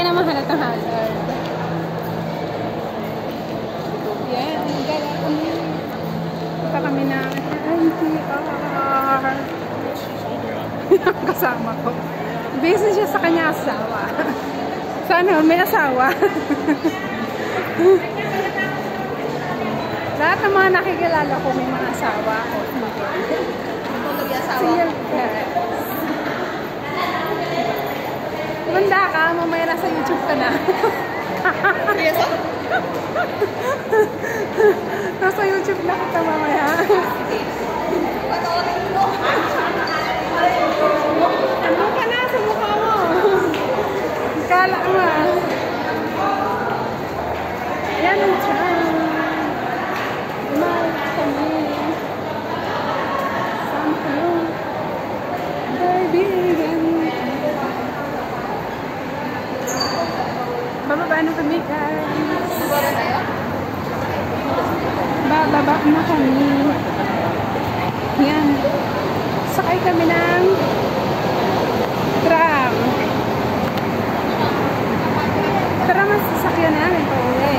ka naman halatang hazard. Yan, gala kami. Punta kami na NTR. Kasama ko. Busy siya sa kanya asawa. Sana may asawa. Lahat ng mga nakikilala ko may mga asawa ko. Single parents. Manda ka, mamaya nasa YouTube ka na. Seryoso? Nasa YouTube na kita mamaya. Ano ka na sa mukha mo? Kala nga. Ayan ang charm. Mahal kami. Something. Kaibigan. Bababa na kami, guys. Bababa na kami. Yan. Sakay kami ng tram. Tara, mas sasakyan namin pa uwi.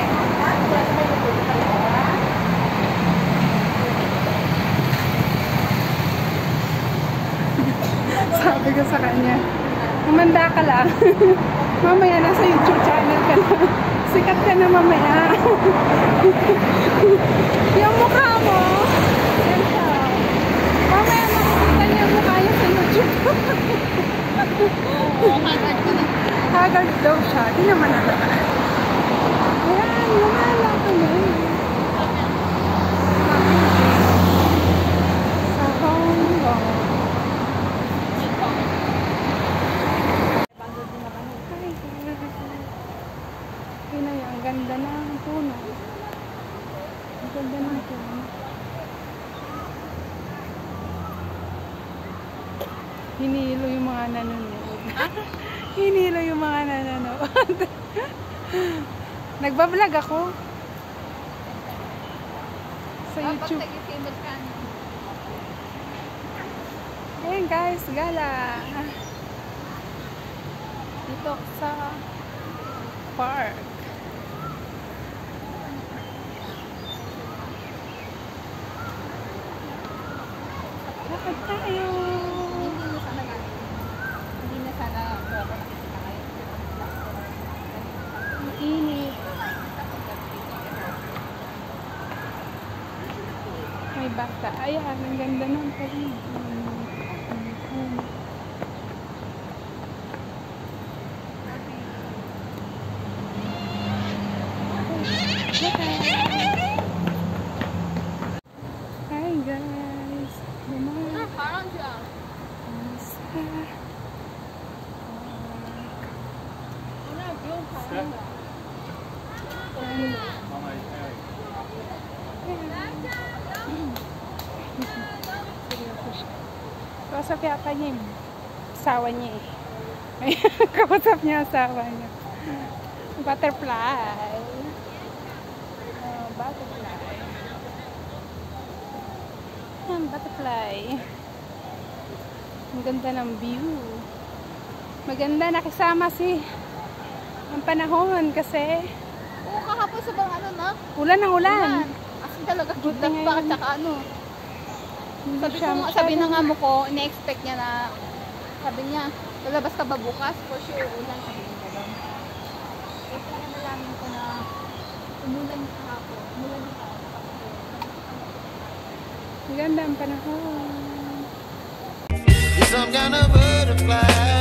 Sabi ko sa kanya, umanda ka lang. Mamaya nasa YouTube channel ka na. Sikat ka na mamaya. Yung mukha mo, yan ka. Mamaya makikita niya yung mukha niya sa YouTube. Oo, hagad ko na. Hagad daw siya. Di naman naman. Ayan, lumala kami. Sa Hong Kong. Ang ganda ng puno. Ang ganda ng puno. Hinilo yung mga nanonood. Hinilo yung mga nanonood. Nagbablog ako. Sa YouTube. Ayan guys, gala. Dito sa park. Lakad tayo. Hindi na sana ako nakikita kayo. Ang init. May bata. Ayan, ang ganda ng paligid. Hi guys. Parang siya. Ano yung parang siya? Kausap yata niya yung asawa niya eh. Kausap niya asawa niya. Butterfly. Butterfly. Yan, butterfly. Ang ganda ng view. Maganda nakisama si ang panahon kasi Oo, kahapon sa bang ano na? ulan ng ulan. As in talaga, good Buti luck pa ngayon. at saka ano. Hindi Sabi siya ko, sabi ng amo ko, ina-expect niya na, sabi niya, lalabas ka ba bukas? For sure, ulan. Sabi niya gano'n. Kasi nalaman ko na umulan kahapon. Umulan kahapon. Ang ganda ang panahon. You're some kind of butterfly.